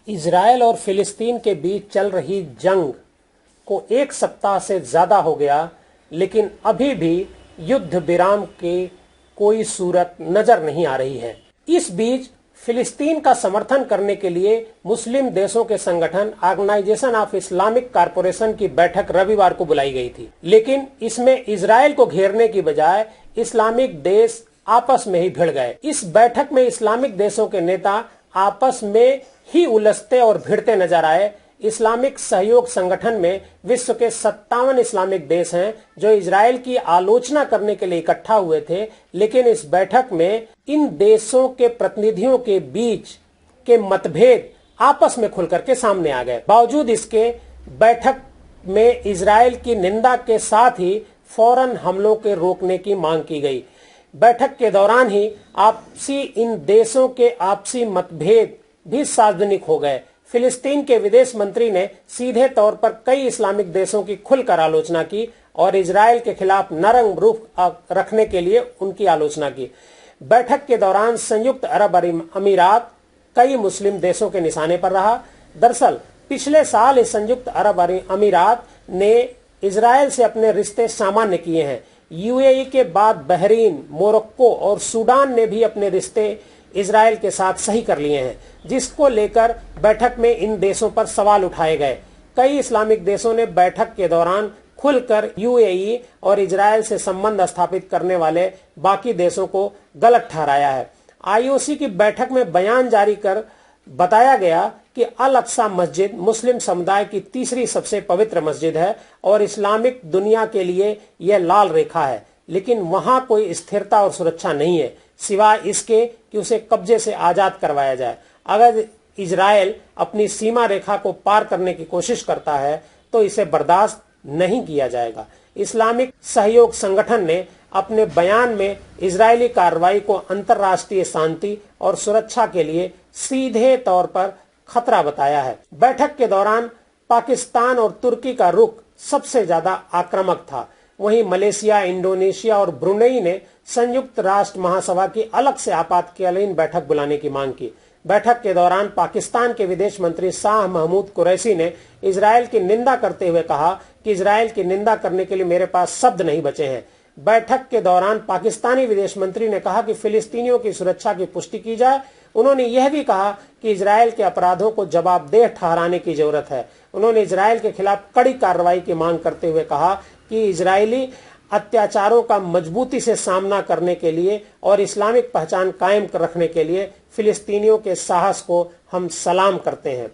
Israel और फिलिस्तीन के बीच चल रही जंग को एक सप्ताह से ज्यादा हो गया, लेकिन अभी भी युद्ध विराम की कोई सूरत नजर नहीं आ रही है। इस बीच फिलिस्तीन का समर्थन करने के लिए मुस्लिम देशों के संगठन ऑर्गेनाइजेशन ऑफ इस्लामिक कॉरपोरेशन की बैठक रविवार को बुलाई गई थी, लेकिन इसमें इजरायल को घेरने की बजाय इस्लामिक देश आपस में ही भिड़ गए। इस बैठक में इस्लामिक देशों के नेता आपस में ही उलझते और भिड़ते नजर आए। इस्लामिक सहयोग संगठन में विश्व के 57 इस्लामिक देश हैं जो इजरायल की आलोचना करने के लिए इकट्ठा हुए थे, लेकिन इस बैठक में इन देशों के प्रतिनिधियों के बीच के मतभेद आपस में खुलकर के सामने आ गए। बावजूद इसके बैठक में इजरायल की निंदा के साथ ही फौरन हमलों के रोकने की मांग की गई। बैठक के दौरान ही इन देशों के आपसी मतभेद भी सार्वजनिक हो गए। फिलिस्तीन के विदेश मंत्री ने सीधे तौर पर कई इस्लामिक देशों की खुलकर आलोचना की और इजरायल के खिलाफ नरम रुख रखने के लिए उनकी आलोचना की। बैठक के दौरान संयुक्त अरब अमीरात कई मुस्लिम देशों के निशाने पर रहा। दरअसल पिछले साल इस संयुक्त अरब अमीरात ने इजरायल से अपने रिश्ते सामान्य किए हैं। यूएई के बाद बहरीन, मोरक्को और सूडान ने भी अपने रिश्ते इजरायल के साथ सही कर लिए हैं, जिसको लेकर बैठक में इन देशों पर सवाल उठाए गए। कई इस्लामिक देशों ने बैठक के दौरान खुलकर यूएई और इजरायल से संबंध स्थापित करने वाले बाकी देशों को गलत ठहराया है। आईओसी की बैठक में बयान जारी कर बताया गया कि अल अक्सा मस्जिद मुस्लिम समुदाय की तीसरी सबसे पवित्र मस्जिद है और इस्लामिक दुनिया के लिए यह लाल रेखा है, लेकिन वहां कोई स्थिरता और सुरक्षा नहीं है सिवाय इसके कि उसे कब्जे से आजाद करवाया जाए। अगर इजरायल अपनी सीमा रेखा को पार करने की कोशिश करता है तो इसे बर्दाश्त नहीं किया जाएगा। इस्लामिक सहयोग संगठन ने अपने बयान में इजरायली कार्रवाई को अंतर्राष्ट्रीय शांति और सुरक्षा के लिए सीधे तौर पर खतरा बताया है। बैठक के दौरान पाकिस्तान और तुर्की का रुख सबसे ज्यादा आक्रामक था। वहीं मलेशिया, इंडोनेशिया और ब्रुनेई ने संयुक्त राष्ट्र महासभा की अलग से आपातकालीन बैठक बुलाने की मांग की। बैठक के दौरान पाकिस्तान के विदेश मंत्री शाह महमूद कुरैशी ने इजरायल की निंदा करते हुए कहा कि इजरायल की निंदा करने के लिए मेरे पास शब्द नहीं बचे हैं। बैठक के दौरान पाकिस्तानी विदेश मंत्री ने कहा कि फिलिस्तीनियों की सुरक्षा की पुष्टि की जाए। उन्होंने यह भी कहा कि इजरायल के अपराधों को जवाबदेह ठहराने की जरूरत है। उन्होंने इजरायल के खिलाफ कड़ी कार्रवाई की मांग करते हुए कहा कि इजरायली अत्याचारों का मजबूती से सामना करने के लिए और इस्लामिक पहचान कायम रखने के लिए फिलिस्तीनियों के साहस को हम सलाम करते हैं।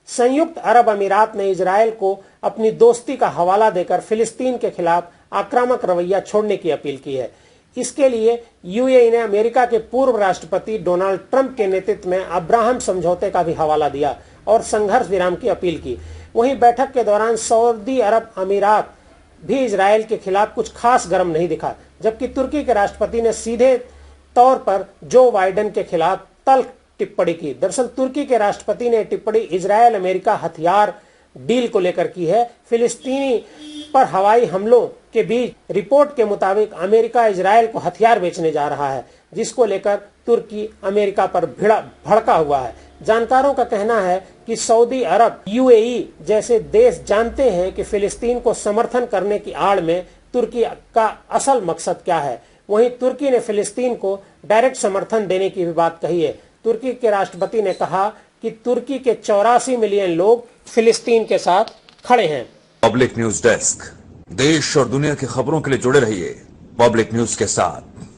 संयुक्त अरब अमीरात ने इजरायल को अपनी दोस्ती का हवाला देकर फिलिस्तीन के खिलाफ आक्रामक रवैया छोड़ने की अपील की है। इसके लिए यूएई ने अमेरिका के पूर्व राष्ट्रपति डोनाल्ड ट्रंप के नेतृत्व में अब्राहम समझौते का भी हवाला दिया और संघर्ष विराम की अपील की। वहीं बैठक के दौरान सऊदी अरब अमीरात भी इजरायल के खिलाफ कुछ खास गर्म नहीं दिखा, जबकि तुर्की के राष्ट्रपति ने सीधे तौर पर जो बाइडेन के खिलाफ तल्ख टिप्पणी की। दरअसल तुर्की के राष्ट्रपति ने टिप्पणी इजरायल अमेरिका हथियार डील को लेकर की है। फिलिस्तीनी पर हवाई हमलों के बीच रिपोर्ट के मुताबिक अमेरिका इजरायल को हथियार बेचने जा रहा है, जिसको लेकर तुर्की अमेरिका पर भड़का हुआ है। जानकारों का कहना है कि सऊदी अरब, यूएई जैसे देश जानते हैं कि फिलिस्तीन को समर्थन करने की आड़ में तुर्की का असल मकसद क्या है। वहीं तुर्की ने फिलिस्तीन को डायरेक्ट समर्थन देने की भी बात कही है। तुर्की के राष्ट्रपति ने कहा कि तुर्की के 84 मिलियन लोग फिलिस्तीन के साथ खड़े हैं। पब्लिक न्यूज डेस्क, देश और दुनिया की खबरों के लिए जुड़े रहिए पब्लिक न्यूज के साथ।